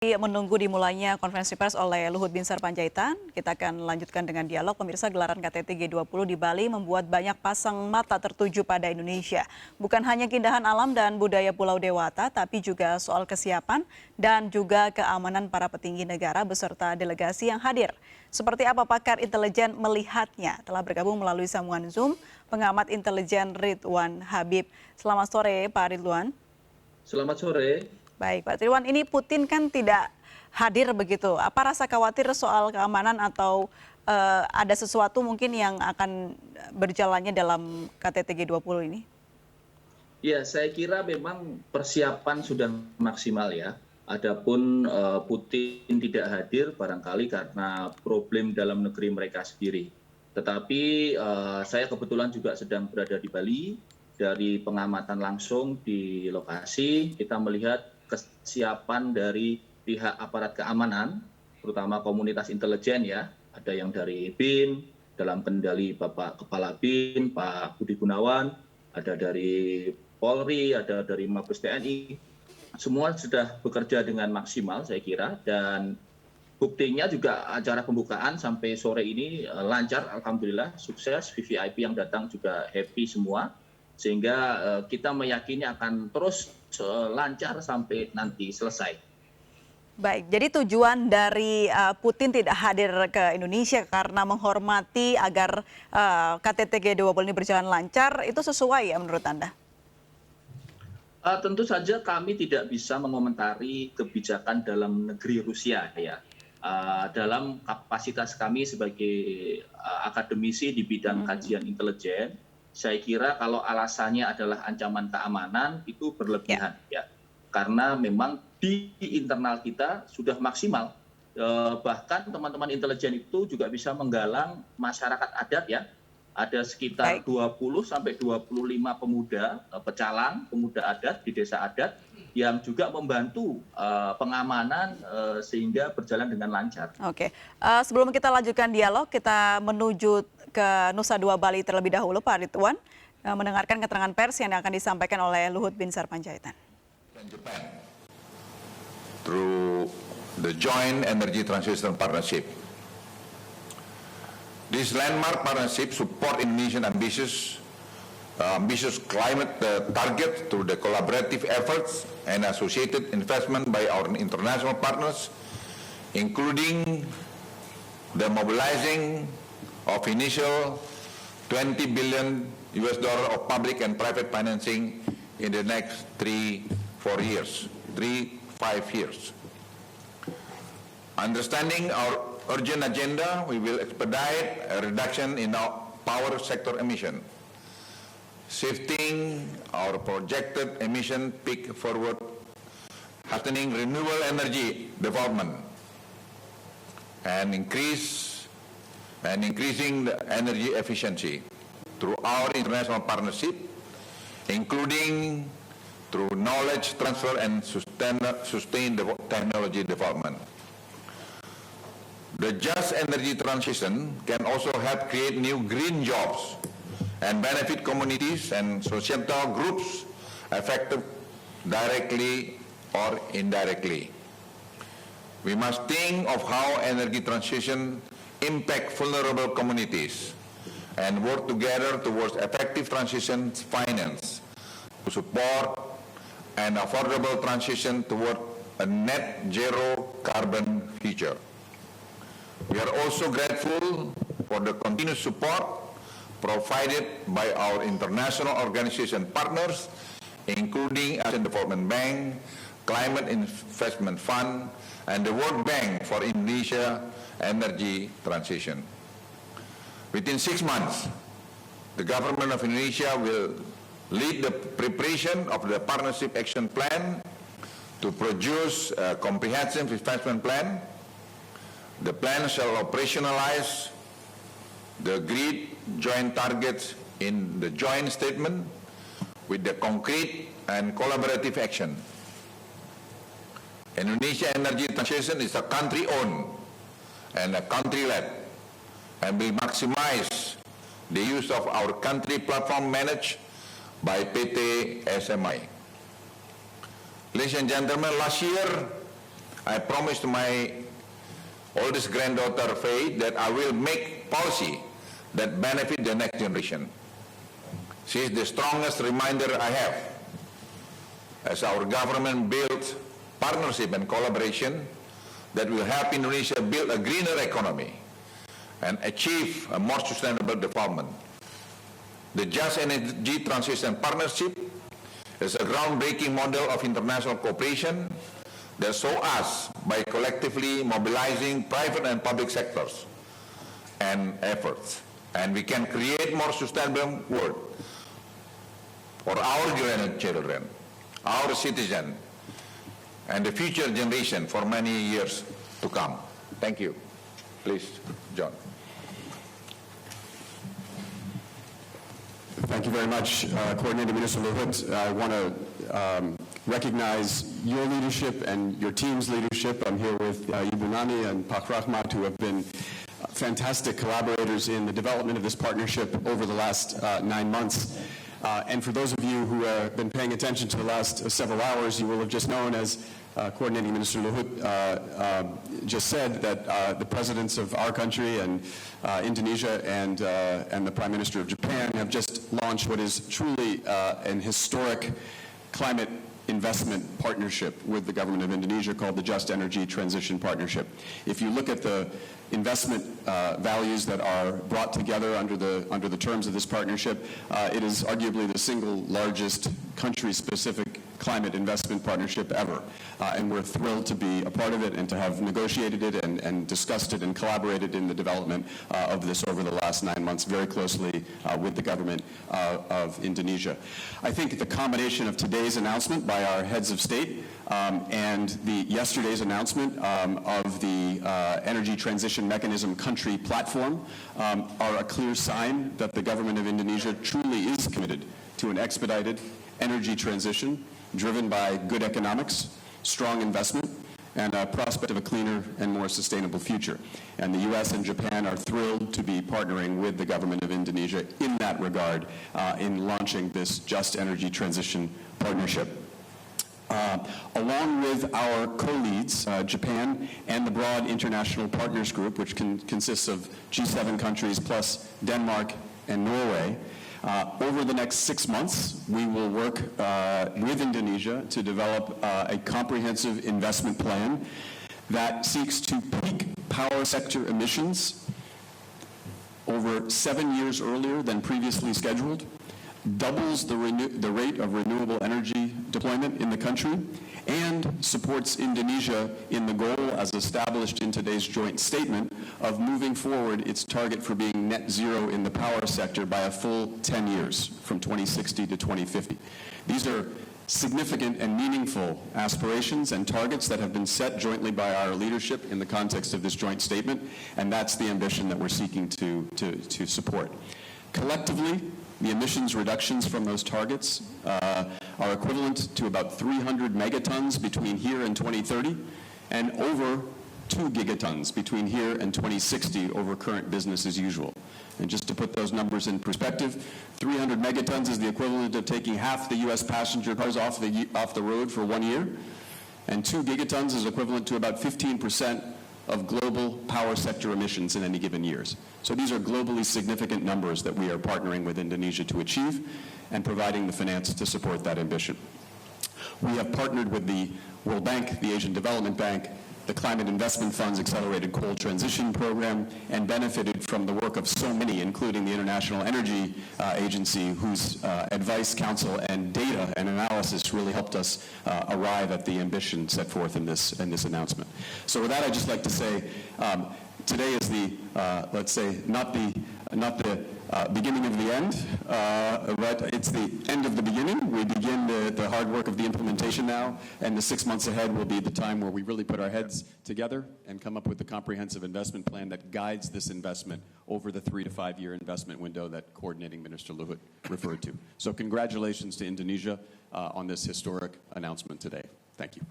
Menunggu dimulainya konferensi pers oleh Luhut Binsar Panjaitan, kita akan lanjutkan dengan dialog. Pemirsa, gelaran KTT G20 di Bali membuat banyak pasang mata tertuju pada Indonesia. Bukan hanya keindahan alam dan budaya Pulau Dewata, tapi juga soal kesiapan dan juga keamanan para petinggi negara beserta delegasi yang hadir. Seperti apa pakar intelijen melihatnya? Telah bergabung melalui sambungan Zoom pengamat intelijen Ridwan Habib. Selamat sore, Pak Ridwan. Selamat sore. Baik, Pak Ridwan, ini Putin kan tidak hadir begitu. Apa rasa khawatir soal keamanan atau ada sesuatu mungkin yang akan berjalannya dalam KTT G20 ini? Ya, saya kira memang persiapan sudah maksimal ya. Adapun Putin tidak hadir barangkali karena problem dalam negeri mereka sendiri. Tetapi saya kebetulan juga sedang berada di Bali. Dari pengamatan langsung di lokasi, kita melihat kesiapan dari pihak aparat keamanan, terutama komunitas intelijen ya, ada yang dari BIN, dalam kendali Bapak Kepala BIN, Pak Budi Gunawan, ada dari Polri, ada dari Mabes TNI, semua sudah bekerja dengan maksimal saya kira, dan buktinya juga acara pembukaan sampai sore ini lancar, alhamdulillah, sukses, VVIP yang datang juga happy semua, sehingga kita meyakini akan terus lancar sampai nanti selesai. Baik, jadi tujuan dari Putin tidak hadir ke Indonesia karena menghormati agar KTT G20 ini berjalan lancar, itu sesuai ya menurut Anda? Tentu saja kami tidak bisa mengomentari kebijakan dalam negeri Rusia ya. Dalam kapasitas kami sebagai akademisi di bidang kajian intelijen, saya kira kalau alasannya adalah ancaman keamanan itu berlebihan ya. Karena memang di internal kita sudah maksimal. Bahkan teman-teman intelijen itu juga bisa menggalang masyarakat adat ya. Ada sekitar 20 sampai 25 pemuda pecalang, pemuda adat di desa adat yang juga membantu pengamanan sehingga berjalan dengan lancar. Oke, sebelum kita lanjutkan dialog, kita menuju ke Nusa Dua Bali terlebih dahulu, Pak Ridwan, mendengarkan keterangan pers yang akan disampaikan oleh Luhut Binsar Panjaitan. Japan, through the Joint Energy Transition Partnership. This landmark partnership support Indonesian ambitious climate target through the collaborative efforts and associated investment by our international partners, including the mobilizing of initial $20 billion of public and private financing in the next 5 years. Understanding our urgent agenda, we will expedite a reduction in our power sector emission, shifting our projected emission peak forward, hastening renewable energy development, and increasing the energy efficiency through our international partnership, including through knowledge transfer and sustained technology development. The just energy transition can also help create new green jobs and benefit communities and societal groups affected directly or indirectly. We must think of how energy transition impact vulnerable communities and work together towards effective transition finance to support an affordable transition toward a net zero carbon future. We are also grateful for the continued support provided by our international organization partners, including Asian Development Bank, Climate Investment Fund, and the World Bank for Indonesia Energy Transition. Within 6 months, the government of Indonesia will lead the preparation of the Partnership Action Plan to produce a comprehensive investment plan. The plan shall operationalize the agreed joint targets in the joint statement with the concrete and collaborative action. Indonesia energy transition is a country-owned and a country-led, and will maximize the use of our country platform managed by PT SMI. Ladies and gentlemen, last year I promised to my oldest granddaughter, Faye, that I will make policy that benefit the next generation. She is the strongest reminder I have as our government builds partnership and collaboration that will help Indonesia build a greener economy and achieve a more sustainable development. The Just Energy Transition Partnership is a groundbreaking model of international cooperation that shows us by collectively mobilizing private and public sectors and efforts, and we can create more sustainable world for our grandchildren, our citizens, and the future generation for many years to come. Thank you. Please, John. Thank you very much, Coordinating Minister Luhut. I want to recognize your leadership and your team's leadership. I'm here with Ibu Nani and Pak Rahmat, who have been fantastic collaborators in the development of this partnership over the last 9 months. And for those of you who have been paying attention to the last several hours, you will have just known, as Coordinating Minister Luhut just said, that the presidents of our country and Indonesia and the Prime Minister of Japan have just launched what is truly an historic climate investment partnership with the government of Indonesia called the Just Energy Transition Partnership. If you look at the investment values that are brought together under the terms of this partnership, it is arguably the single largest country-specific climate investment partnership ever. And we're thrilled to be a part of it and to have negotiated it and discussed it and collaborated in the development of this over the last 9 months very closely with the government of Indonesia. I think the combination of today's announcement by our heads of state and yesterday's announcement of the Energy Transition Mechanism country platform are a clear sign that the government of Indonesia truly is committed to an expedited energy transition driven by good economics, strong investment, and a prospect of a cleaner and more sustainable future. And the U.S. and Japan are thrilled to be partnering with the government of Indonesia in that regard in launching this Just Energy Transition Partnership. Along with our co-leads, Japan and the broad International Partners Group, which consists of G7 countries plus Denmark and Norway, over the next 6 months, we will work with Indonesia to develop a comprehensive investment plan that seeks to peak power sector emissions over 7 years earlier than previously scheduled, doubles the rate of renewable energy deployment in the country, and supports Indonesia in the goal, as established in today's joint statement, of moving forward its target for being net zero in the power sector by a full 10 years, from 2060 to 2050. These are significant and meaningful aspirations and targets that have been set jointly by our leadership in the context of this joint statement, and that's the ambition that we're seeking to support. Collectively, the emissions reductions from those targets are equivalent to about 300 megatons between here and 2030, and over 2 gigatons between here and 2060 over current business as usual. And just to put those numbers in perspective, 300 megatons is the equivalent of taking half the U.S. passenger cars off the road for 1 year, and 2 gigatons is equivalent to about 15% of global power sector emissions in any given years. So these are globally significant numbers that we are partnering with Indonesia to achieve and providing the finance to support that ambition. We have partnered with the World Bank, the Asian Development Bank, the Climate Investment Fund's Accelerated Coal Transition Program, and benefited from the work of so many, including the International Energy Agency, whose advice, counsel, and data and analysis really helped us arrive at the ambition set forth in this announcement. So with that, I'd just like to say, today is the, let's say, not the beginning of the end, but it's the end of the beginning. We begin the hard work of the implementation now, and the 6 months ahead will be the time where we really put our heads together and come up with the comprehensive investment plan that guides this investment over the 3 to 5 year investment window that Coordinating Minister Luhut referred to. So congratulations to Indonesia on this historic announcement today. Thank you.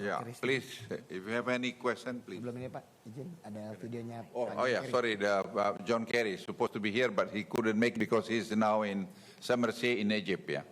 Yeah, please, if you have any question, please. Sebelum ini Pak, izin ada videonya. Oh yeah, sorry, John Kerry is supposed to be here, but he couldn't make because he's now in Sharm el-Sheikh in Egypt, yeah.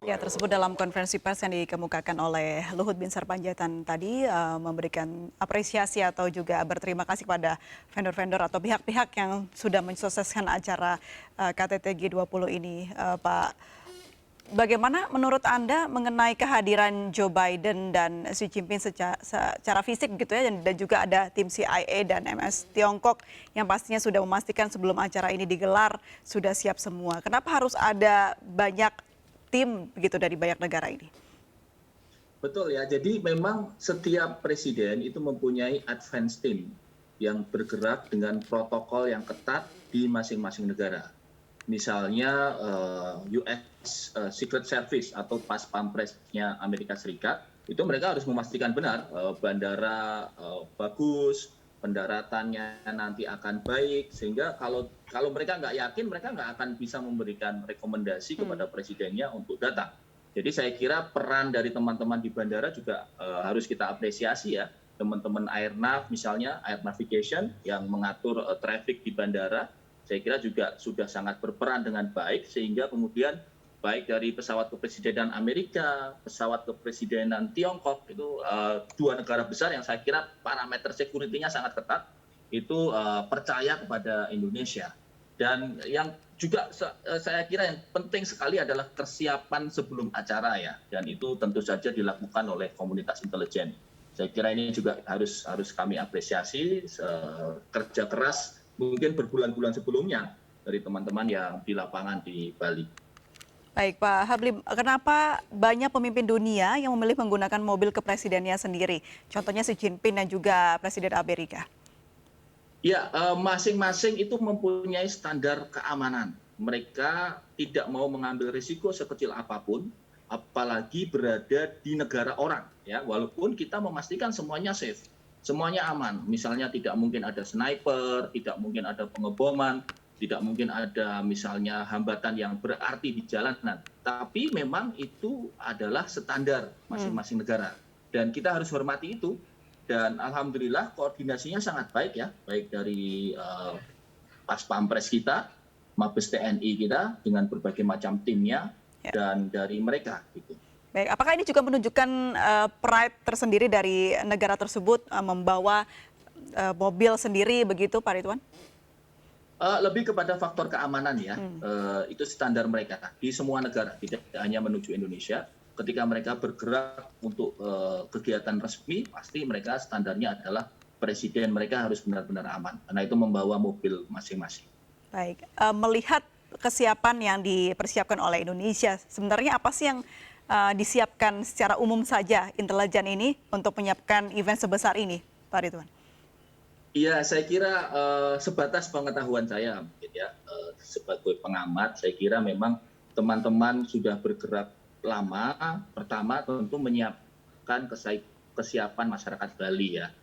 Ya, tersebut dalam konferensi pers yang dikemukakan oleh Luhut Binsar Panjaitan tadi, memberikan apresiasi atau juga berterima kasih kepada vendor-vendor atau pihak-pihak yang sudah mensukseskan acara KTT G20 ini. Pak, bagaimana menurut Anda mengenai kehadiran Joe Biden dan Xi Jinping secara fisik gitu ya, dan juga ada tim CIA dan MS Tiongkok yang pastinya sudah memastikan sebelum acara ini digelar sudah siap semua. Kenapa harus ada banyak tim begitu dari banyak negara ini? Betul ya, jadi memang setiap presiden itu mempunyai advance team yang bergerak dengan protokol yang ketat di masing-masing negara. Misalnya US Secret Service atau Pas Pampresnya Amerika Serikat, itu mereka harus memastikan benar bandara bagus, pendaratannya nanti akan baik, sehingga kalau mereka nggak yakin, mereka nggak akan bisa memberikan rekomendasi kepada presidennya untuk datang. Jadi saya kira peran dari teman-teman di bandara juga harus kita apresiasi ya. Teman-teman Airnav misalnya, Air Navigation yang mengatur traffic di bandara, saya kira juga sudah sangat berperan dengan baik, sehingga kemudian baik dari pesawat kepresidenan Amerika, pesawat kepresidenan Tiongkok, itu dua negara besar yang saya kira parameter security-nya sangat ketat, itu percaya kepada Indonesia. Dan yang juga saya kira yang penting sekali adalah kesiapan sebelum acara ya, dan itu tentu saja dilakukan oleh komunitas intelijen. Saya kira ini juga harus kami apresiasi kerja keras mungkin berbulan-bulan sebelumnya dari teman-teman yang di lapangan di Bali. Baik Pak Hablim, kenapa banyak pemimpin dunia yang memilih menggunakan mobil kepresidennya sendiri? Contohnya Xi Jinping dan juga Presiden Amerika. Ya, masing-masing itu mempunyai standar keamanan. Mereka tidak mau mengambil risiko sekecil apapun, apalagi berada di negara orang. Ya, walaupun kita memastikan semuanya safe, semuanya aman. Misalnya tidak mungkin ada sniper, tidak mungkin ada pengeboman, tidak mungkin ada misalnya hambatan yang berarti di jalanan. Tapi memang itu adalah standar masing-masing negara. Dan kita harus hormati itu. Dan alhamdulillah koordinasinya sangat baik ya. Baik dari Pas Pampres kita, Mabes TNI kita dengan berbagai macam timnya, dan dari mereka. Gitu. Baik, apakah ini juga menunjukkan pride tersendiri dari negara tersebut membawa mobil sendiri begitu Pak Ridwan? Lebih kepada faktor keamanan ya, itu standar mereka di semua negara, tidak hanya menuju Indonesia. Ketika mereka bergerak untuk kegiatan resmi, pasti mereka standarnya adalah presiden mereka harus benar-benar aman, karena itu membawa mobil masing-masing. Baik, melihat kesiapan yang dipersiapkan oleh Indonesia, sebenarnya apa sih yang disiapkan secara umum saja intelijen ini untuk menyiapkan event sebesar ini, Pak Ridwan? Iya, saya kira sebatas pengetahuan saya, ya, sebagai pengamat, saya kira memang teman-teman sudah bergerak lama. Pertama tentu menyiapkan kesiapan masyarakat Bali ya.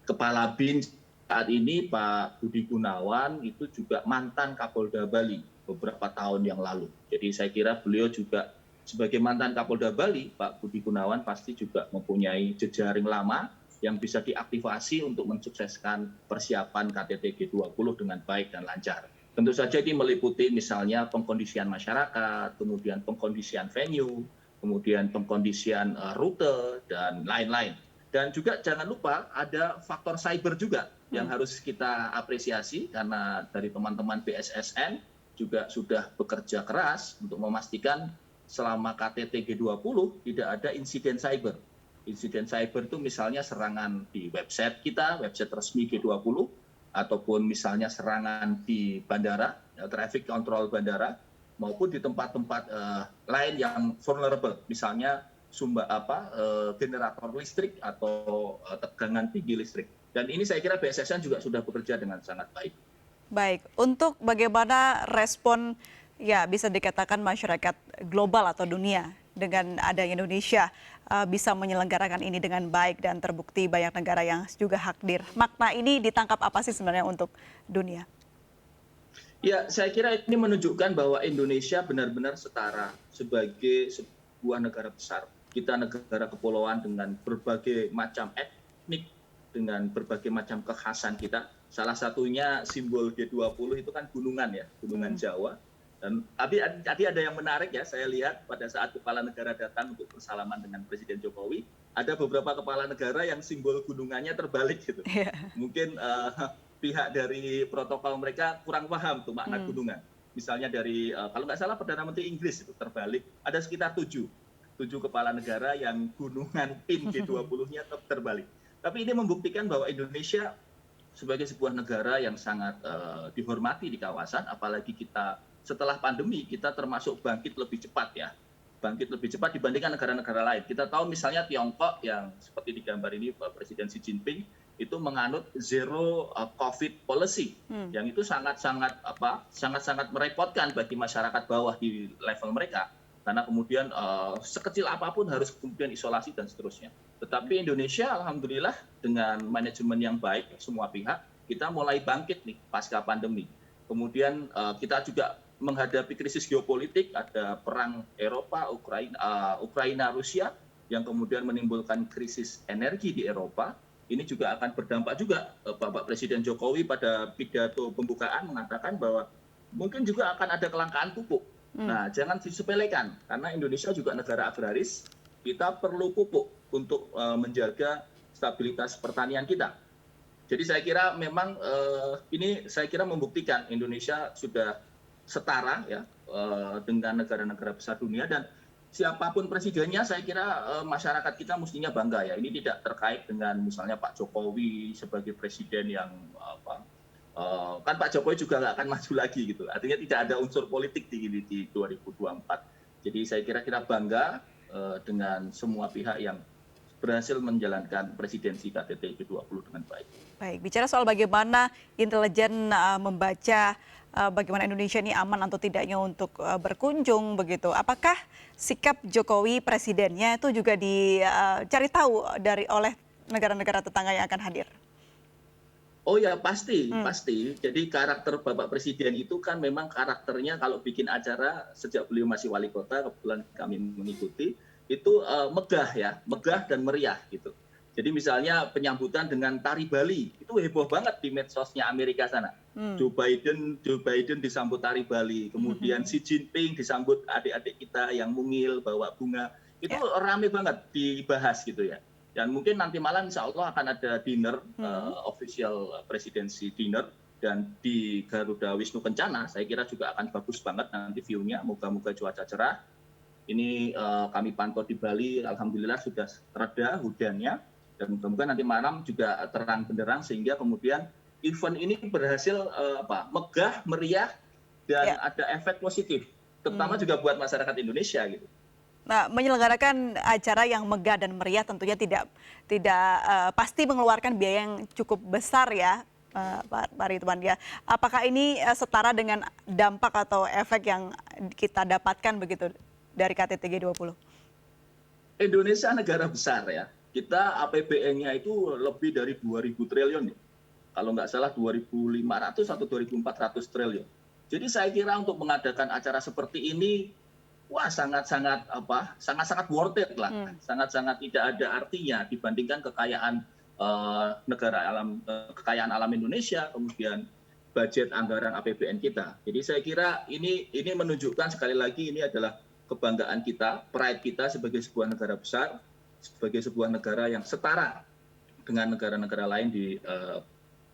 Kepala BIN saat ini Pak Budi Gunawan itu juga mantan Kapolda Bali beberapa tahun yang lalu. Jadi saya kira beliau juga sebagai mantan Kapolda Bali, Pak Budi Gunawan pasti juga mempunyai jejaring lama yang bisa diaktifasi untuk mensukseskan persiapan KTT G20 dengan baik dan lancar. Tentu saja ini meliputi misalnya pengkondisian masyarakat, kemudian pengkondisian venue, kemudian pengkondisian rute, dan lain-lain. Dan juga jangan lupa ada faktor cyber juga yang harus kita apresiasi, karena dari teman-teman BSSN juga sudah bekerja keras untuk memastikan selama KTT G20 tidak ada insiden cyber. Insiden cyber itu misalnya serangan di website kita, website resmi G20, ataupun misalnya serangan di bandara, traffic control bandara, maupun di tempat-tempat lain yang vulnerable, misalnya generator listrik atau tegangan tinggi listrik. Dan ini saya kira BSSN juga sudah bekerja dengan sangat baik. Baik, untuk bagaimana respon ya bisa dikatakan masyarakat global atau dunia dengan adanya Indonesia bisa menyelenggarakan ini dengan baik dan terbukti banyak negara yang juga hadir. Makna ini ditangkap apa sih sebenarnya untuk dunia? Ya, saya kira ini menunjukkan bahwa Indonesia benar-benar setara sebagai sebuah negara besar. Kita negara kepulauan dengan berbagai macam etnik, dengan berbagai macam kekhasan kita. Salah satunya simbol G20 itu kan gunungan ya, gunungan Jawa. Dan tadi ada yang menarik ya, saya lihat pada saat kepala negara datang untuk bersalaman dengan Presiden Jokowi, ada beberapa kepala negara yang simbol gunungannya terbalik gitu. Iya. Mungkin pihak dari protokol mereka kurang paham tuh makna gunungan. Misalnya dari kalau nggak salah Perdana Menteri Inggris itu terbalik, ada sekitar 7 kepala negara yang gunungan PIN G20-nya terbalik. Tapi ini membuktikan bahwa Indonesia sebagai sebuah negara yang sangat dihormati di kawasan, apalagi kita setelah pandemi kita termasuk bangkit lebih cepat ya. Bangkit lebih cepat dibandingkan negara-negara lain. Kita tahu misalnya Tiongkok yang seperti di gambar ini Presiden Xi Jinping itu menganut zero COVID policy, yang itu sangat-sangat merepotkan bagi masyarakat bawah di level mereka, karena kemudian sekecil apapun harus kemudian isolasi dan seterusnya. Tetapi Indonesia alhamdulillah dengan manajemen yang baik semua pihak, kita mulai bangkit nih pasca pandemi. Kemudian kita juga menghadapi krisis geopolitik, ada perang Eropa, Ukraina, Rusia, yang kemudian menimbulkan krisis energi di Eropa. Ini juga akan berdampak juga. Bapak Presiden Jokowi pada pidato pembukaan mengatakan bahwa mungkin juga akan ada kelangkaan pupuk. Nah, jangan disepelekan, karena Indonesia juga negara agraris, kita perlu pupuk untuk menjaga stabilitas pertanian kita. Jadi saya kira memang ini saya kira membuktikan Indonesia sudah setara ya dengan negara-negara besar dunia, dan siapapun presidennya saya kira masyarakat kita mestinya bangga ya. Ini tidak terkait dengan misalnya Pak Jokowi sebagai presiden yang kan Pak Jokowi juga nggak akan maju lagi gitu. Artinya tidak ada unsur politik di 2024. Jadi saya kira kita bangga dengan semua pihak yang berhasil menjalankan presidensi KTT G20 dengan baik. Baik, bicara soal bagaimana intelijen membaca bagaimana Indonesia ini aman atau tidaknya untuk berkunjung begitu. Apakah sikap Jokowi presidennya itu juga dicari tahu oleh negara-negara tetangga yang akan hadir? Oh ya pasti. Jadi karakter Bapak Presiden itu kan memang karakternya kalau bikin acara sejak beliau masih wali kota, kebetulan kami mengikuti, itu megah dan meriah gitu. Jadi misalnya penyambutan dengan tari Bali, itu heboh banget di medsosnya Amerika sana. Joe Biden disambut tari Bali, kemudian Xi Jinping disambut adik-adik kita yang mungil bawa bunga. Itu rame banget dibahas gitu ya. Dan mungkin nanti malam insya Allah akan ada dinner, official presidency dinner, dan di Garuda Wisnu Kencana saya kira juga akan bagus banget nanti view-nya, moga-moga cuaca cerah. Ini kami pantau di Bali, alhamdulillah sudah reda hujannya, dan mudah-mudahan nanti malam juga terang benderang sehingga kemudian event ini berhasil megah, meriah, dan ada efek positif, terutama juga buat masyarakat Indonesia gitu. Nah, menyelenggarakan acara yang megah dan meriah tentunya tidak pasti mengeluarkan biaya yang cukup besar ya, Pak Ridwan ya. Apakah ini setara dengan dampak atau efek yang kita dapatkan begitu dari KTT G20? Indonesia negara besar ya. Kita APBN-nya itu lebih dari 2.000 triliun ya. Kalau nggak salah 2.500 atau 2.400 triliun. Jadi saya kira untuk mengadakan acara seperti ini, wah sangat-sangat worth it lah. Sangat-sangat tidak ada artinya dibandingkan kekayaan kekayaan alam Indonesia, kemudian budget anggaran APBN kita. Jadi saya kira ini menunjukkan sekali lagi ini adalah kebanggaan kita, pride kita sebagai sebuah negara besar, sebagai sebuah negara yang setara dengan negara-negara lain di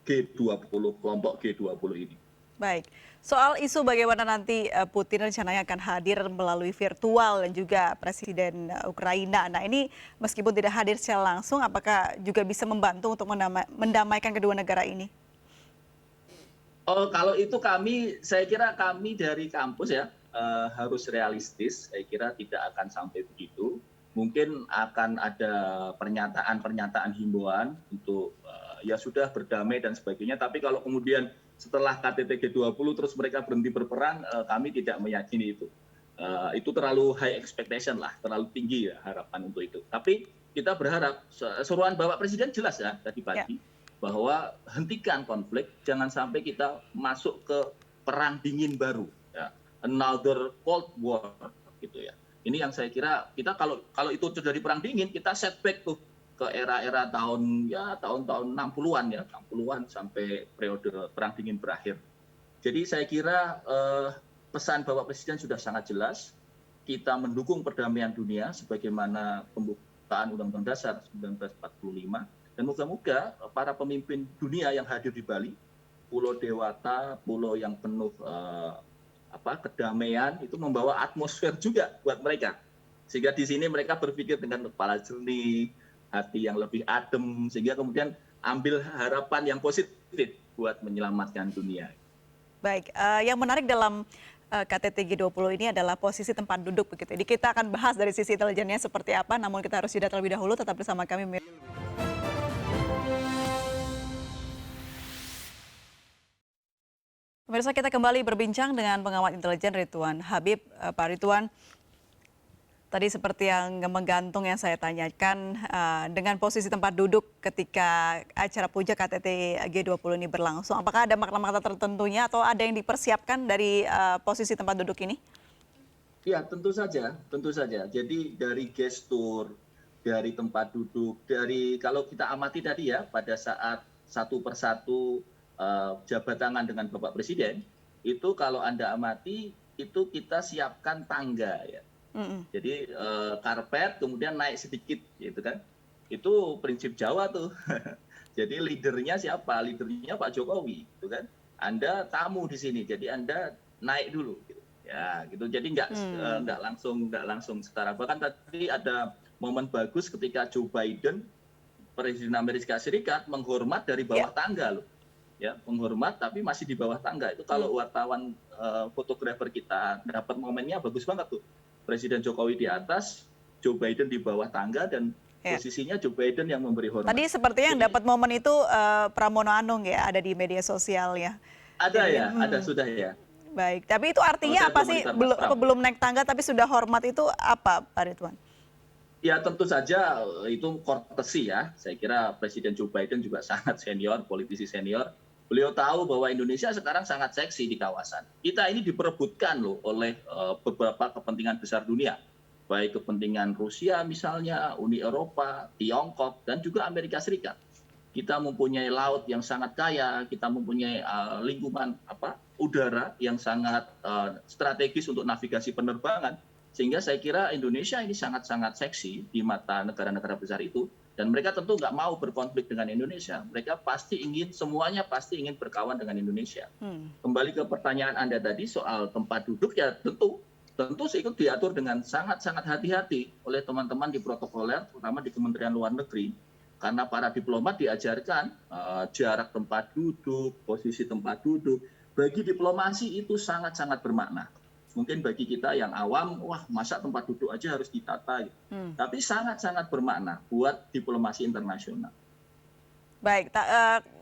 G20, kelompok G20 ini. Baik, soal isu bagaimana nanti Putin rencananya akan hadir melalui virtual dan juga Presiden Ukraina. Nah ini meskipun tidak hadir secara langsung, apakah juga bisa membantu untuk mendamaikan kedua negara ini? Oh, kalau itu saya kira kami dari kampus ya harus realistis. Saya kira tidak akan sampai begitu. Mungkin akan ada pernyataan-pernyataan himbauan untuk ya sudah berdamai dan sebagainya. Tapi kalau kemudian setelah KTT G20 terus mereka berhenti berperang, kami tidak meyakini itu. Itu terlalu high expectation lah, terlalu tinggi ya harapan untuk itu. Tapi kita berharap, seruan Bapak Presiden jelas ya tadi pagi, bahwa hentikan konflik, jangan sampai kita masuk ke perang dingin baru, ya. Another Cold War gitu ya. Ini yang saya kira kita kalau itu terjadi perang dingin, kita setback tuh ke era-era tahun-tahun 60-an ya, 60-an sampai periode perang dingin berakhir. Jadi saya kira pesan Bapak Presiden sudah sangat jelas. Kita mendukung perdamaian dunia sebagaimana pembukaan Undang-Undang Dasar 1945. Dan moga-moga para pemimpin dunia yang hadir di Bali, pulau dewata, pulau yang penuh kedamaian, itu membawa atmosfer juga buat mereka. Sehingga di sini mereka berpikir dengan kepala jernih, hati yang lebih adem, sehingga kemudian ambil harapan yang positif buat menyelamatkan dunia. Baik, yang menarik dalam KTT G20 ini adalah posisi tempat duduk begitu. Jadi kita akan bahas dari sisi intelijennya seperti apa, namun kita harus jeda terlebih dahulu. Tetap bersama kami. Pemirsa, kita kembali berbincang dengan pengamat intelijen Ridwan Habib. Pak Ridwan, tadi seperti yang menggantung yang saya tanyakan, dengan posisi tempat duduk ketika acara puncak KTT G20 ini berlangsung, apakah ada makna-makna tertentunya atau ada yang dipersiapkan dari posisi tempat duduk ini? Ya, tentu saja. Jadi dari gestur, dari tempat duduk, dari kalau kita amati tadi ya, pada saat satu persatu jabat tangan dengan Bapak Presiden, itu kalau Anda amati, itu kita siapkan tangga ya. Jadi karpet kemudian naik sedikit gitu kan. Itu prinsip Jawa tuh. Jadi leadernya siapa? Leadernya Pak Jokowi gitu kan. Anda tamu di sini, jadi Anda naik dulu gitu. Ya, gitu. Jadi nggak langsung setara. Bahkan tadi ada momen bagus ketika Joe Biden, Presiden Amerika Serikat, menghormat dari bawah tangga loh. Ya, menghormat tapi masih di bawah tangga. Itu kalau wartawan fotografer kita dapat momennya bagus banget tuh. Presiden Jokowi di atas, Joe Biden di bawah tangga, dan posisinya Joe Biden yang memberi hormat. Tadi sepertinya yang dapat momen itu Pramono Anung ya, ada di media sosial ya. Ada ya, ada sudah ya. Baik, tapi itu artinya apa sih? Belum naik tangga tapi sudah hormat itu apa, Pak Ridwan? Ya tentu saja itu courtesy ya. Saya kira Presiden Joe Biden juga sangat senior, politisi senior. Beliau tahu bahwa Indonesia sekarang sangat seksi di kawasan. Kita ini diperebutkan loh oleh beberapa kepentingan besar dunia. Baik kepentingan Rusia misalnya, Uni Eropa, Tiongkok, dan juga Amerika Serikat. Kita mempunyai laut yang sangat kaya, kita mempunyai lingkungan udara yang sangat strategis untuk navigasi penerbangan. Sehingga saya kira Indonesia ini sangat-sangat seksi di mata negara-negara besar itu. Dan mereka tentu nggak mau berkonflik dengan Indonesia. Mereka semuanya pasti ingin berkawan dengan Indonesia. Kembali ke pertanyaan Anda tadi soal tempat duduk, ya tentu itu diatur dengan sangat-sangat hati-hati oleh teman-teman di protokoler, terutama di Kementerian Luar Negeri. Karena para diplomat diajarkan jarak tempat duduk, posisi tempat duduk. Bagi diplomasi itu sangat-sangat bermakna. Mungkin bagi kita yang awam, wah masa tempat duduk aja harus ditata. Tapi sangat-sangat bermakna buat diplomasi internasional. Baik,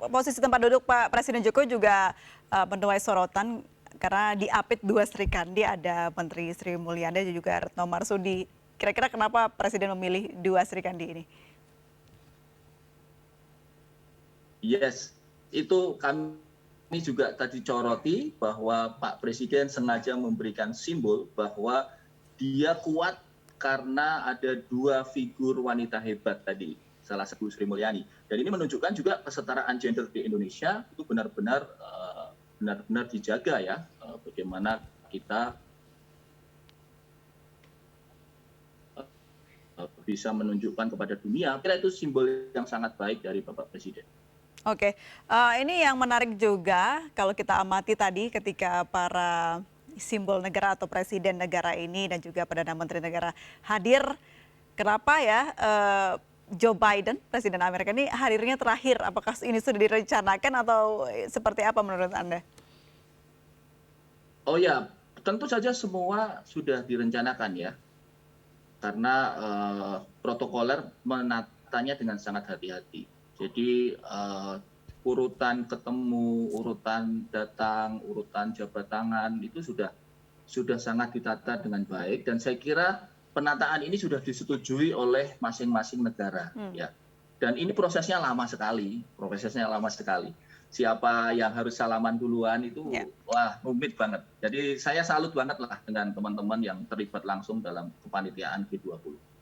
posisi tempat duduk Pak Presiden Jokowi juga menuai sorotan karena diapit dua Sri Kandi, ada Menteri Sri Mulyani dan juga Retno Marsudi. Kira-kira kenapa Presiden memilih dua Sri Kandi ini? Yes, itu kami juga tadi coroti bahwa Pak Presiden sengaja memberikan simbol bahwa dia kuat karena ada dua figur wanita hebat tadi, salah satu Sri Mulyani. Dan ini menunjukkan juga kesetaraan gender di Indonesia itu benar-benar dijaga ya, bagaimana kita bisa menunjukkan kepada dunia. Kira itu simbol yang sangat baik dari Bapak Presiden. Oke, ini yang menarik juga kalau kita amati tadi ketika para simbol negara atau presiden negara ini dan juga Perdana Menteri negara hadir, kenapa ya Joe Biden, Presiden Amerika ini hadirnya terakhir? Apakah ini sudah direncanakan atau seperti apa menurut Anda? Oh ya, tentu saja semua sudah direncanakan ya, karena protokoler menatanya dengan sangat hati-hati. Jadi urutan ketemu, urutan datang, urutan jabat tangan itu sudah sangat ditata dengan baik, dan saya kira penataan ini sudah disetujui oleh masing-masing negara ya. Dan ini prosesnya lama sekali. Siapa yang harus salaman duluan itu wah rumit banget. Jadi saya salut banget lah dengan teman-teman yang terlibat langsung dalam kepanitiaan G20.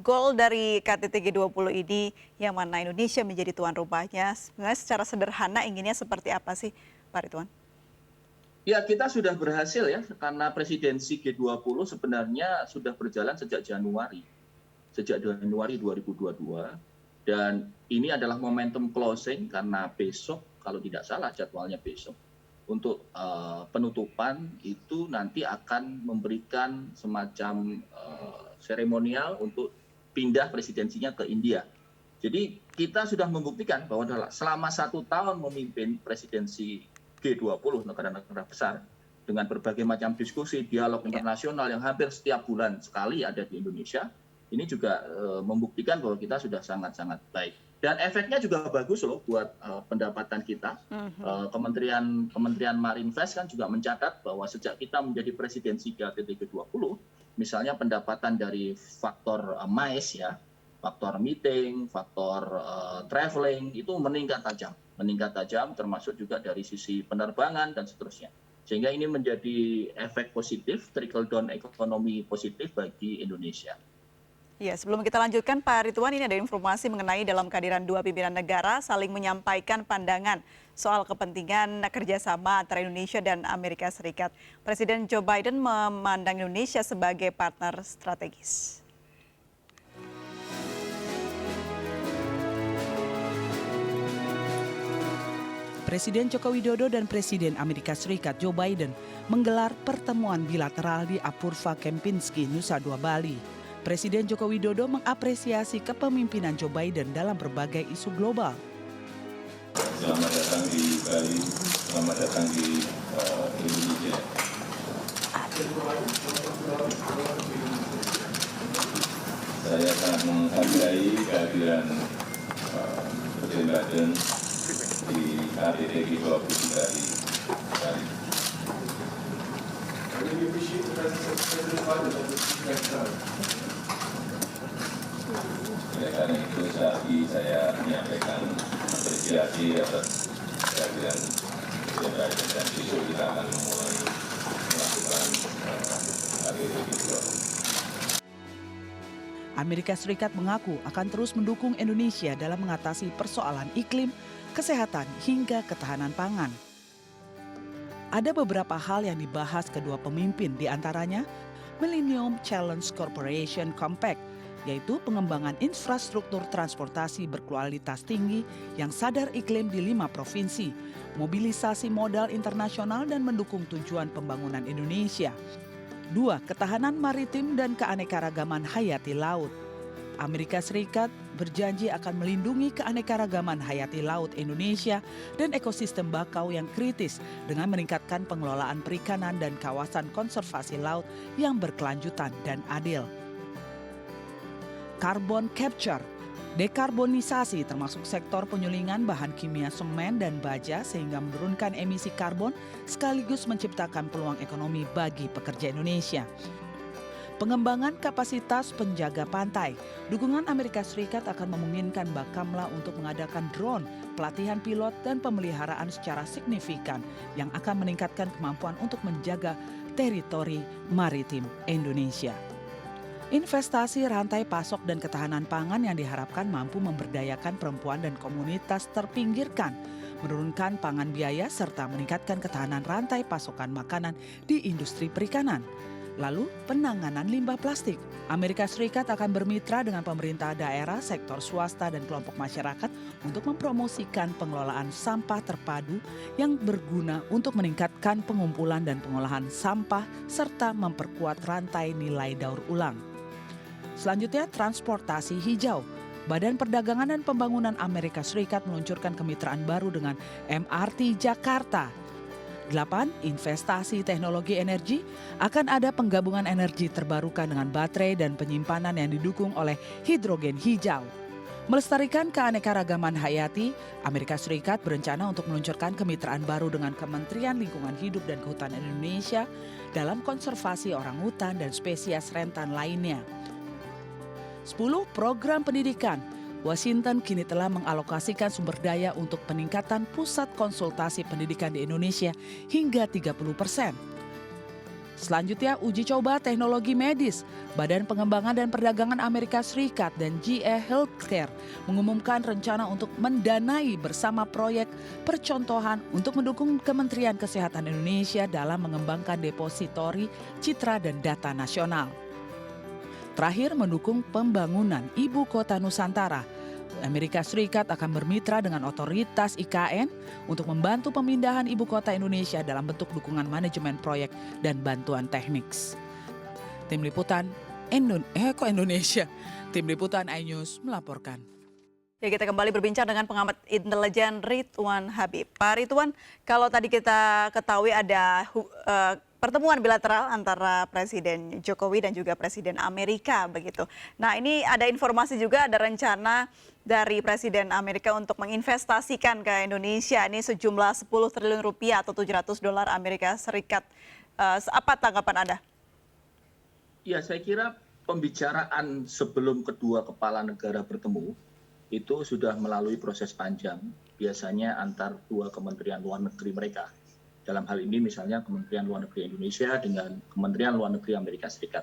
Goal dari KTT G20 ini yang mana Indonesia menjadi tuan rumahnya, sebenarnya secara sederhana inginnya seperti apa sih Pak Ridwan? Ya, kita sudah berhasil ya, karena presidensi G20 sebenarnya sudah berjalan sejak Januari 2022. Dan ini adalah momentum closing karena besok, kalau tidak salah jadwalnya besok, untuk penutupan itu nanti akan memberikan semacam seremonial untuk pindah presidensinya ke India. Jadi kita sudah membuktikan bahwa selama 1 tahun memimpin presidensi G20 negara-negara besar dengan berbagai macam diskusi, dialog internasional yang hampir setiap bulan sekali ada di Indonesia, ini juga membuktikan bahwa kita sudah sangat-sangat baik. Dan efeknya juga bagus loh buat pendapatan kita. Kementerian Marinvest kan juga mencatat bahwa sejak kita menjadi presidensi KTT G20, misalnya pendapatan dari faktor MICE ya, faktor meeting, faktor traveling itu meningkat tajam termasuk juga dari sisi penerbangan dan seterusnya. Sehingga ini menjadi efek positif, trickle down ekonomi positif bagi Indonesia. Ya, sebelum kita lanjutkan Pak Ridwan, ini ada informasi mengenai dalam kehadiran 2 pimpinan negara saling menyampaikan pandangan soal kepentingan kerjasama antara Indonesia dan Amerika Serikat. Presiden Joe Biden memandang Indonesia sebagai partner strategis. Presiden Joko Widodo dan Presiden Amerika Serikat Joe Biden menggelar pertemuan bilateral di Apurva Kempinski, Nusa Dua, Bali. Presiden Joko Widodo mengapresiasi kepemimpinan Joe Biden dalam berbagai isu global. Selamat datang di Bali, selamat datang di Indonesia. Saya sangat menghargai kehadiran Presiden Biden di KTT G20 di Bali. Oleh karena itu saya menyampaikan apresiasi atas kehadiran Presiden Biden dan besok kita akan memulai melakukan KTT G20. Amerika Serikat mengaku akan terus mendukung Indonesia dalam mengatasi persoalan iklim, kesehatan, hingga ketahanan pangan. Ada beberapa hal yang dibahas kedua pemimpin, diantaranya Millennium Challenge Corporation Compact, yaitu pengembangan infrastruktur transportasi berkualitas tinggi yang sadar iklim di 5 provinsi, mobilisasi modal internasional dan mendukung tujuan pembangunan Indonesia. 2. Ketahanan maritim dan keanekaragaman hayati laut. Amerika Serikat berjanji akan melindungi keanekaragaman hayati laut Indonesia dan ekosistem bakau yang kritis dengan meningkatkan pengelolaan perikanan dan kawasan konservasi laut yang berkelanjutan dan adil. Carbon capture, dekarbonisasi termasuk sektor penyulingan bahan kimia semen dan baja sehingga menurunkan emisi karbon sekaligus menciptakan peluang ekonomi bagi pekerja Indonesia. Pengembangan kapasitas penjaga pantai. Dukungan Amerika Serikat akan memungkinkan Bakamla untuk mengadakan drone, pelatihan pilot, dan pemeliharaan secara signifikan yang akan meningkatkan kemampuan untuk menjaga teritori maritim Indonesia. Investasi rantai pasok dan ketahanan pangan yang diharapkan mampu memberdayakan perempuan dan komunitas terpinggirkan, menurunkan pangan biaya serta meningkatkan ketahanan rantai pasokan makanan di industri perikanan. Lalu, penanganan limbah plastik. Amerika Serikat akan bermitra dengan pemerintah daerah, sektor swasta, dan kelompok masyarakat untuk mempromosikan pengelolaan sampah terpadu yang berguna untuk meningkatkan pengumpulan dan pengolahan sampah serta memperkuat rantai nilai daur ulang. Selanjutnya, transportasi hijau. Badan Perdagangan dan Pembangunan Amerika Serikat meluncurkan kemitraan baru dengan MRT Jakarta. 8. Investasi teknologi energi. Akan ada penggabungan energi terbarukan dengan baterai dan penyimpanan yang didukung oleh hidrogen hijau. Melestarikan keanekaragaman hayati, Amerika Serikat berencana untuk meluncurkan kemitraan baru dengan Kementerian Lingkungan Hidup dan Kehutanan Indonesia dalam konservasi orangutan dan spesies rentan lainnya. 10. Program pendidikan. Washington kini telah mengalokasikan sumber daya untuk peningkatan pusat konsultasi pendidikan di Indonesia hingga 30%. Selanjutnya, uji coba teknologi medis. Badan Pengembangan dan Perdagangan Amerika Serikat dan GE Healthcare mengumumkan rencana untuk mendanai bersama proyek percontohan untuk mendukung Kementerian Kesehatan Indonesia dalam mengembangkan depositori citra dan data nasional. Terakhir, mendukung pembangunan Ibu Kota Nusantara. Amerika Serikat akan bermitra dengan otoritas IKN untuk membantu pemindahan ibu kota Indonesia dalam bentuk dukungan manajemen proyek dan bantuan teknis. Tim Liputan Indonesia. Tim Liputan iNews melaporkan. Ya, kita kembali berbincang dengan pengamat intelijen Ridwan Habib. Pak Ridwan, kalau tadi kita ketahui ada pertemuan bilateral antara Presiden Jokowi dan juga Presiden Amerika begitu. Nah, ini ada informasi juga ada rencana dari Presiden Amerika untuk menginvestasikan ke Indonesia ini sejumlah 10 triliun rupiah atau 700 dolar Amerika Serikat. Apa tanggapan Anda? Ya, saya kira pembicaraan sebelum kedua kepala negara bertemu itu sudah melalui proses panjang, biasanya antar dua kementerian luar negeri mereka. Dalam hal ini misalnya Kementerian Luar Negeri Indonesia dengan Kementerian Luar Negeri Amerika Serikat.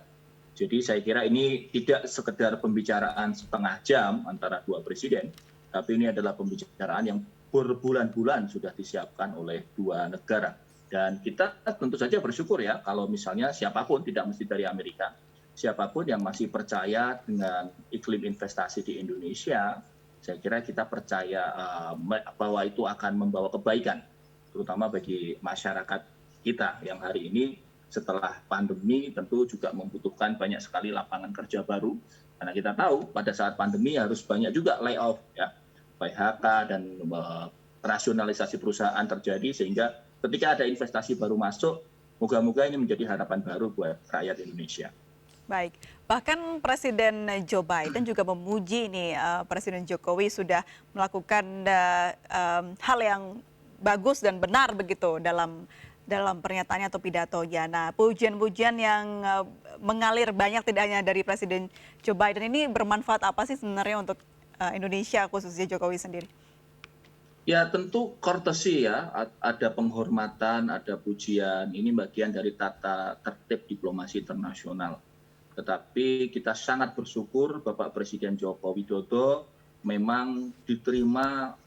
Jadi saya kira ini tidak sekedar pembicaraan setengah jam antara dua presiden, tapi ini adalah pembicaraan yang berbulan-bulan sudah disiapkan oleh dua negara. Dan kita tentu saja bersyukur ya kalau misalnya siapapun, tidak mesti dari Amerika, siapapun yang masih percaya dengan iklim investasi di Indonesia, saya kira kita percaya bahwa itu akan membawa kebaikan, terutama bagi masyarakat kita yang hari ini setelah pandemi tentu juga membutuhkan banyak sekali lapangan kerja baru. Karena kita tahu pada saat pandemi harus banyak juga layoff, ya, PHK dan rasionalisasi perusahaan terjadi, sehingga ketika ada investasi baru masuk, moga-moga ini menjadi harapan baru buat rakyat Indonesia. Baik, bahkan Presiden Joe Biden juga memuji nih Presiden Jokowi sudah melakukan hal yang bagus dan benar begitu dalam pernyataannya atau pidatonya. Nah, pujian-pujian yang mengalir banyak tidak hanya dari Presiden Joe Biden ini bermanfaat apa sih sebenarnya untuk Indonesia khususnya Jokowi sendiri? Ya tentu courtesy ya, ada penghormatan, ada pujian, ini bagian dari tata tertib diplomasi internasional. Tetapi kita sangat bersyukur Bapak Presiden Joko Widodo memang diterima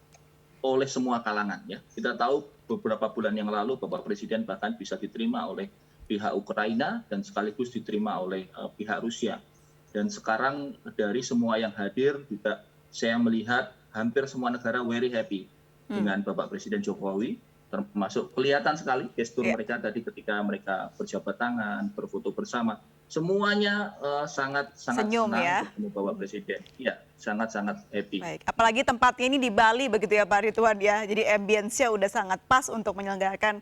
oleh semua kalangan. Ya. Kita tahu beberapa bulan yang lalu Bapak Presiden bahkan bisa diterima oleh pihak Ukraina dan sekaligus diterima oleh pihak Rusia. Dan sekarang dari semua yang hadir juga saya melihat hampir semua negara very happy dengan Bapak Presiden Jokowi, termasuk kelihatan sekali gestur mereka tadi ketika mereka berjabat tangan, berfoto bersama. Semuanya sangat senyum, senang ya, bertemu Bapak Presiden. Ya, sangat happy. Baik, apalagi tempatnya ini di Bali begitu ya Pak Ridwan ya. Jadi ambience-nya udah sangat pas untuk menyelenggarakan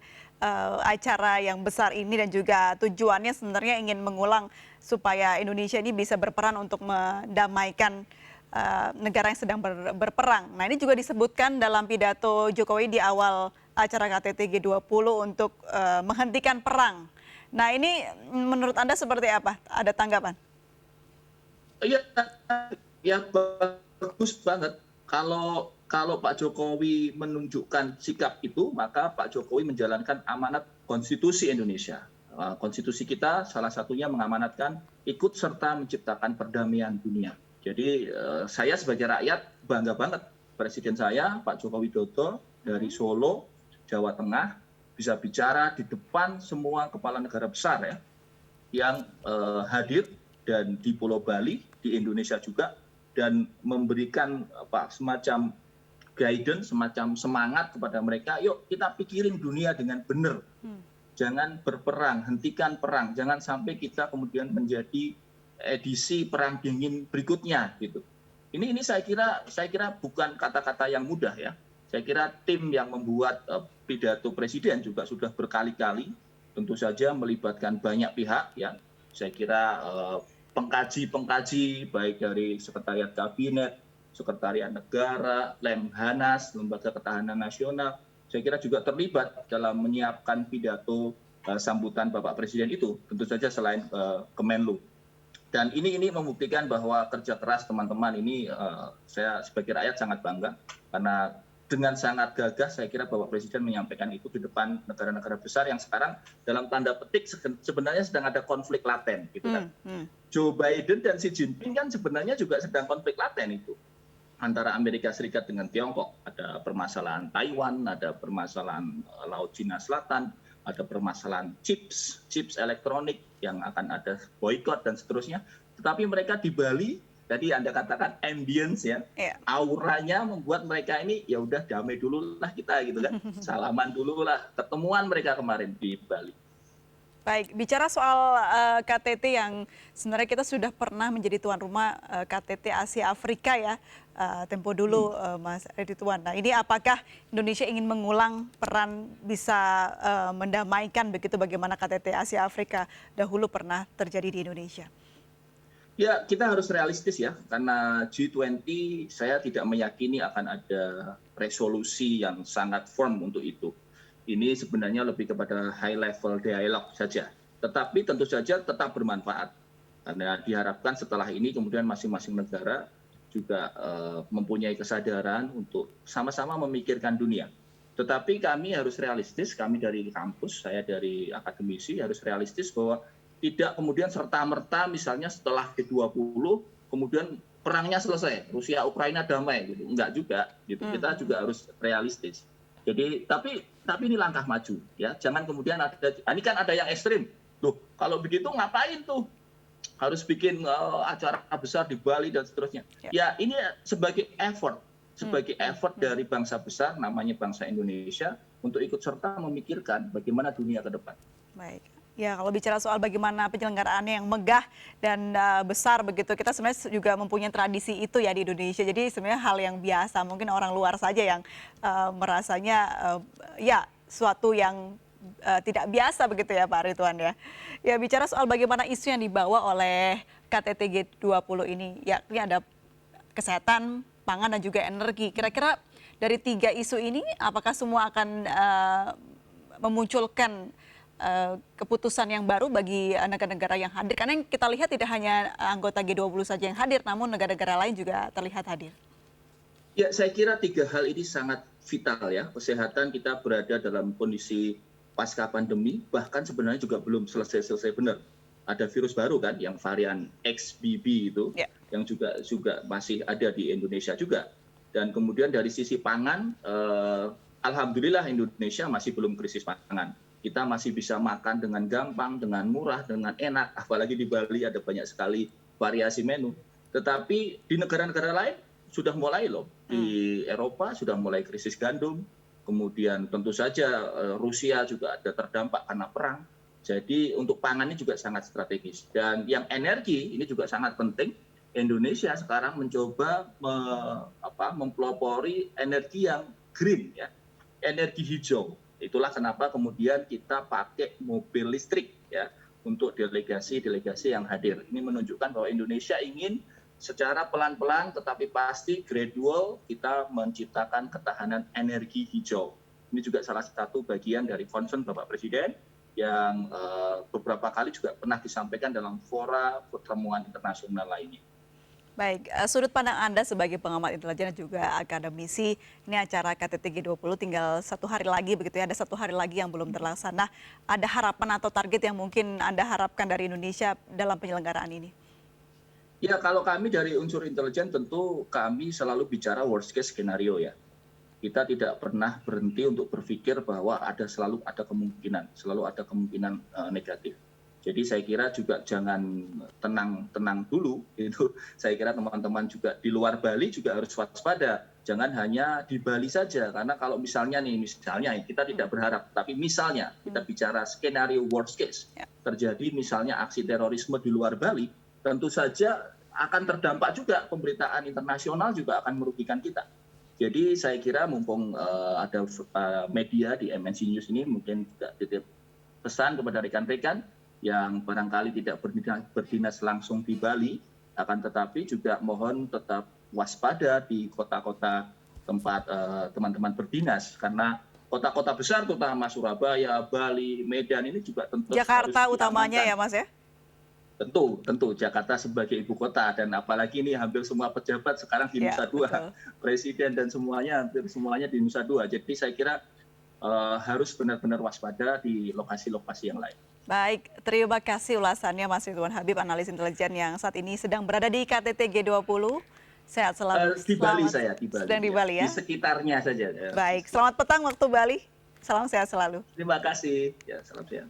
acara yang besar ini dan juga tujuannya sebenarnya ingin mengulang supaya Indonesia ini bisa berperan untuk mendamaikan negara yang sedang berperang. Nah, ini juga disebutkan dalam pidato Jokowi di awal acara KTT G20 untuk menghentikan perang. Nah, ini menurut Anda seperti apa? Ada tanggapan? Ya bagus banget. Kalau Pak Jokowi menunjukkan sikap itu, maka Pak Jokowi menjalankan amanat konstitusi Indonesia. Konstitusi kita salah satunya mengamanatkan ikut serta menciptakan perdamaian dunia. Jadi saya sebagai rakyat bangga banget Presiden saya, Pak Joko Widodo dari Solo, Jawa Tengah, bisa bicara di depan semua kepala negara besar ya, yang hadir dan di Pulau Bali, di Indonesia juga, dan memberikan semacam guidance, semacam semangat kepada mereka, yuk kita pikirin dunia dengan benar. Jangan berperang, hentikan perang, jangan sampai kita kemudian menjadi edisi perang dingin berikutnya gitu. Ini saya kira bukan kata-kata yang mudah ya. Saya kira tim yang membuat pidato presiden juga sudah berkali-kali tentu saja melibatkan banyak pihak ya. Saya kira pengkaji baik dari Sekretariat Kabinet, Sekretariat Negara, Lemhanas, Lembaga Ketahanan Nasional, saya kira juga terlibat dalam menyiapkan pidato sambutan Bapak Presiden itu, tentu saja selain Kemenlu. Dan ini membuktikan bahwa kerja keras teman-teman ini saya sebagai rakyat sangat bangga karena dengan sangat gagah saya kira Bapak Presiden menyampaikan itu di depan negara-negara besar yang sekarang dalam tanda petik sebenarnya sedang ada konflik laten gitu kan. Joe Biden dan Xi Jinping kan sebenarnya juga sedang konflik laten itu antara Amerika Serikat dengan Tiongkok. Ada permasalahan Taiwan, ada permasalahan Laut Cina Selatan, ada permasalahan chips elektronik yang akan ada boykot dan seterusnya. Tetapi mereka di Bali, tadi Anda katakan ambience ya, auranya membuat mereka ini ya udah damai dulu lah kita gitu kan, salaman dulu lah, ketemuan mereka kemarin di Bali. Baik, bicara soal KTT yang sebenarnya kita sudah pernah menjadi tuan rumah KTT Asia Afrika ya, tempo dulu Mas Ridwan. Nah ini apakah Indonesia ingin mengulang peran bisa mendamaikan begitu bagaimana KTT Asia Afrika dahulu pernah terjadi di Indonesia? Ya, kita harus realistis ya, karena G20 saya tidak meyakini akan ada resolusi yang sangat firm untuk itu. Ini sebenarnya lebih kepada high level dialog saja. Tetapi tentu saja tetap bermanfaat. Karena diharapkan setelah ini kemudian masing-masing negara juga mempunyai kesadaran untuk sama-sama memikirkan dunia. Tetapi kami harus realistis, kami dari kampus, saya dari akademisi harus realistis bahwa tidak kemudian serta-merta misalnya setelah G20 kemudian perangnya selesai, Rusia Ukraina damai gitu. Enggak juga gitu. Kita juga harus realistis. Jadi tapi ini langkah maju ya. Jangan kemudian ini kan ada yang ekstrim. Loh, kalau begitu ngapain tuh? Harus bikin acara besar di Bali dan seterusnya. Ya, ini sebagai effort dari bangsa besar namanya bangsa Indonesia untuk ikut serta memikirkan bagaimana dunia ke depan. Baik. Ya, kalau bicara soal bagaimana penyelenggaraannya yang megah dan besar begitu, kita sebenarnya juga mempunyai tradisi itu ya di Indonesia. Jadi sebenarnya hal yang biasa, mungkin orang luar saja yang merasanya ya suatu yang tidak biasa begitu ya Pak Ridwan ya. Ya, bicara soal bagaimana isu yang dibawa oleh KTT G20 ini, yakni ada kesehatan, pangan dan juga energi. Kira-kira dari 3 isu ini, apakah semua akan memunculkan keputusan yang baru bagi negara-negara yang hadir? Karena yang kita lihat tidak hanya anggota G20 saja yang hadir, namun negara-negara lain juga terlihat hadir. Ya, saya kira 3 hal ini sangat vital ya. Kesehatan kita berada dalam kondisi pasca pandemi, bahkan sebenarnya juga belum selesai benar. Ada virus baru kan, yang varian XBB itu, yang juga masih ada di Indonesia juga. Dan kemudian dari sisi pangan, alhamdulillah Indonesia masih belum krisis pangan. Kita masih bisa makan dengan gampang, dengan murah, dengan enak. Apalagi di Bali ada banyak sekali variasi menu. Tetapi di negara-negara lain sudah mulai loh. Di Eropa sudah mulai krisis gandum. Kemudian tentu saja Rusia juga ada terdampak karena perang. Jadi untuk pangannya juga sangat strategis. Dan yang energi ini juga sangat penting. Indonesia sekarang mencoba mempelopori energi yang green, ya, energi hijau. Itulah kenapa kemudian kita pakai mobil listrik ya untuk delegasi-delegasi yang hadir. Ini menunjukkan bahwa Indonesia ingin secara pelan-pelan tetapi pasti gradual kita menciptakan ketahanan energi hijau. Ini juga salah satu bagian dari concern Bapak Presiden yang beberapa kali juga pernah disampaikan dalam fora pertemuan internasional lainnya. Baik, sudut pandang Anda sebagai pengamat intelijen dan juga akademisi, ini acara KTT G20 tinggal 1 hari lagi begitu ya, ada 1 hari lagi yang belum terlaksana. Ada harapan atau target yang mungkin Anda harapkan dari Indonesia dalam penyelenggaraan ini? Ya, kalau kami dari unsur intelijen tentu kami selalu bicara worst case skenario ya. Kita tidak pernah berhenti untuk berpikir bahwa selalu ada kemungkinan negatif. Jadi saya kira juga jangan tenang dulu. Itu saya kira teman-teman juga di luar Bali juga harus waspada. Jangan hanya di Bali saja, karena kalau misalnya kita tidak berharap, tapi misalnya kita bicara skenario worst case, terjadi misalnya aksi terorisme di luar Bali, tentu saja akan terdampak juga pemberitaan internasional juga akan merugikan kita. Jadi saya kira mumpung ada media di MNC News ini mungkin juga titip pesan kepada rekan-rekan yang barangkali tidak berdinas langsung di Bali, akan tetapi juga mohon tetap waspada di kota-kota tempat teman-teman berdinas, karena kota-kota besar terutama Surabaya, Bali, Medan ini juga tentu Jakarta harus utamanya ya Mas ya? Tentu Jakarta sebagai ibu kota, dan apalagi ini hampir semua pejabat sekarang di Ya, Nusa Dua, betul. presiden dan hampir semuanya di Nusa Dua. Jadi saya kira harus benar-benar waspada di lokasi-lokasi yang lain. Baik, terima kasih ulasannya Mas Ridwan Habib, analis intelijen yang saat ini sedang berada di KTT G20. Sehat selalu. Di Bali Selamat- saya, di Bali. Sedang di Bali ya? Di sekitarnya saja. Ya. Baik, selamat petang waktu Bali. Salam sehat selalu. Terima kasih. Ya, salam sehat.